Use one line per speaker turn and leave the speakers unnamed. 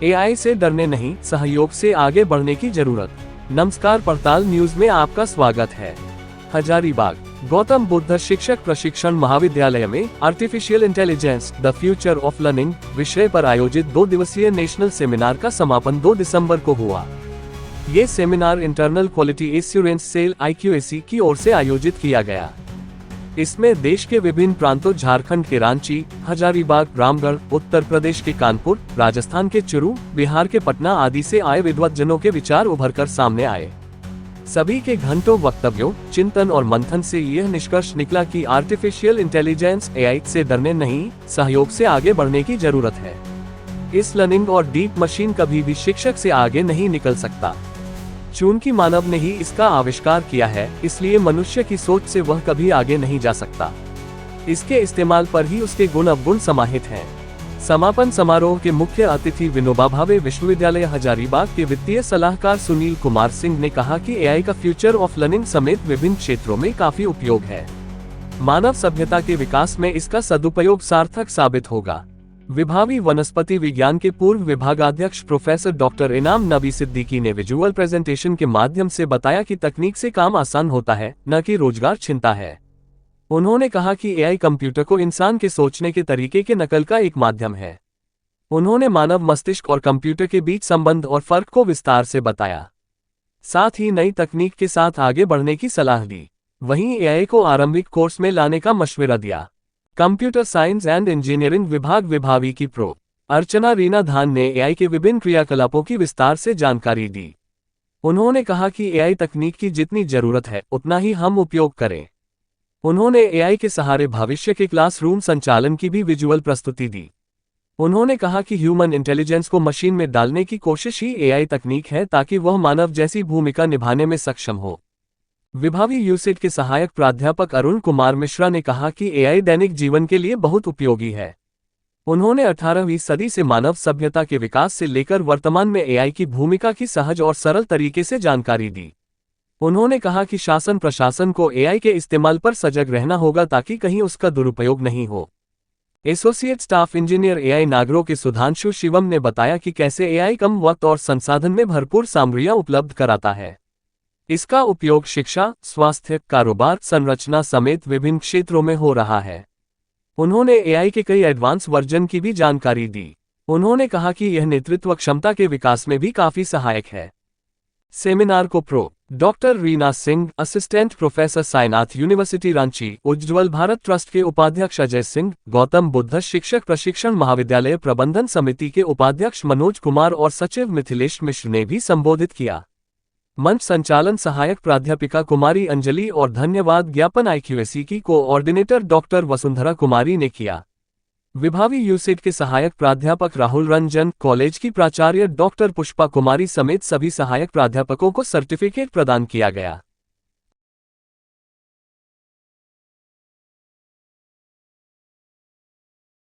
AI से डरने नहीं, सहयोग से आगे बढ़ने की जरूरत। नमस्कार, पड़ताल न्यूज में आपका स्वागत है। हजारीबाग गौतम बुद्ध शिक्षक प्रशिक्षण महाविद्यालय में artificial intelligence the future of learning विषय पर आयोजित 2 दिवसीय नेशनल सेमिनार का समापन 2 दिसंबर को हुआ। ये seminar internal quality assurance cell IQAC की ओर से आयोजित किया गया। इसमें देश के विभिन्न प्रांतों झारखंड के रांची, हजारीबाग, रामगढ़, उत्तर प्रदेश के कानपुर, राजस्थान के चुरू, बिहार के पटना आदि से आए विद्वज्जनों के विचार उभरकर सामने आए। सभी के घंटों वक्तव्यों, चिंतन और मंथन से यह निष्कर्ष निकला कि आर्टिफिशियल इंटेलिजेंस AI से डरने नहीं, सहयोग से आगे बढ़ने की जरूरत है। इस लर्निंग और डीप मशीन कभी भी शिक्षक से आगे नहीं निकल सकता। चूंकि मानव ने ही इसका आविष्कार किया है, इसलिए मनुष्य की सोच से वह कभी आगे नहीं जा सकता। इसके इस्तेमाल पर ही उसके गुण अवगुण समाहित हैं। समापन समारोह के मुख्य अतिथि विनोबा भावे विश्वविद्यालय हजारीबाग के वित्तीय सलाहकार सुनील कुमार सिंह ने कहा कि AI का फ्यूचर ऑफ लर्निंग समेत विभिन्न क्षेत्रों में काफी उपयोग है। मानव सभ्यता के विकास में इसका सदुपयोग सार्थक साबित होगा। विभावी वनस्पति विज्ञान के पूर्व विभागाध्यक्ष प्रोफेसर डॉक्टर इनाम नबी सिद्दीकी ने विजुअल प्रेजेंटेशन के माध्यम से बताया कि तकनीक से काम आसान होता है, न कि रोजगार छिनता है। उन्होंने कहा कि AI कंप्यूटर को इंसान के सोचने के तरीके के नकल का एक माध्यम है। उन्होंने मानव मस्तिष्क और कंप्यूटर के बीच संबंध और फर्क को विस्तार से बताया। साथ ही नई तकनीक के साथ आगे बढ़ने की सलाह दी। वहीं AI को आरंभिक कोर्स में लाने का मशवरा दिया। कंप्यूटर साइंस एंड इंजीनियरिंग विभाग विभावी की प्रो अर्चना रीना धान ने AI के विभिन्न क्रियाकलापों की विस्तार से जानकारी दी। उन्होंने कहा कि AI तकनीक की जितनी जरूरत है, उतना ही हम उपयोग करें। उन्होंने AI के सहारे भविष्य के क्लासरूम संचालन की भी विजुअल प्रस्तुति दी। उन्होंने कहा कि ह्यूमन इंटेलिजेंस को मशीन में डालने की कोशिश ही AI तकनीक है, ताकि वह मानव जैसी भूमिका निभाने में सक्षम हो। विभावी यूसेट के सहायक प्राध्यापक अरुण कुमार मिश्रा ने कहा कि AI दैनिक जीवन के लिए बहुत उपयोगी है। उन्होंने 18वीं सदी से मानव सभ्यता के विकास से लेकर वर्तमान में AI की भूमिका की सहज और सरल तरीके से जानकारी दी। उन्होंने कहा कि शासन प्रशासन को AI के इस्तेमाल पर सजग रहना होगा, ताकि कहीं उसका दुरुपयोग नहीं हो। एसोसिएट स्टाफ इंजीनियर AI नागरो के सुधांशु शिवम ने बताया कि कैसे AI कम वक्त और संसाधन में भरपूर सामग्रियां उपलब्ध कराता है। इसका उपयोग शिक्षा, स्वास्थ्य, कारोबार, संरचना समेत विभिन्न क्षेत्रों में हो रहा है। उन्होंने AI के कई एडवांस वर्जन की भी जानकारी दी। उन्होंने कहा कि यह नेतृत्व क्षमता के विकास में भी काफी सहायक है। सेमिनार को prof doctor Reena Singh, assistant professor Sainath university Ranchi, Ujjwal Bharat trust के उपाध्यक्ष अजय सिंह, गौतम बुद्ध शिक्षक प्रशिक्षण महाविद्यालय प्रबंधन समिति के उपाध्यक्ष मनोज कुमार और सचिव मिथिलेश मिश्र ने भी संबोधित किया। मंच संचालन सहायक प्राध्यापिका कुमारी अंजलि और धन्यवाद ज्ञापन IQAC की कोऑर्डिनेटर डॉक्टर वसुंधरा कुमारी ने किया। विभावी यूसेट के सहायक प्राध्यापक राहुल रंजन, कॉलेज की प्राचार्य डॉक्टर पुष्पा कुमारी समेत सभी सहायक प्राध्यापकों को सर्टिफिकेट प्रदान किया गया।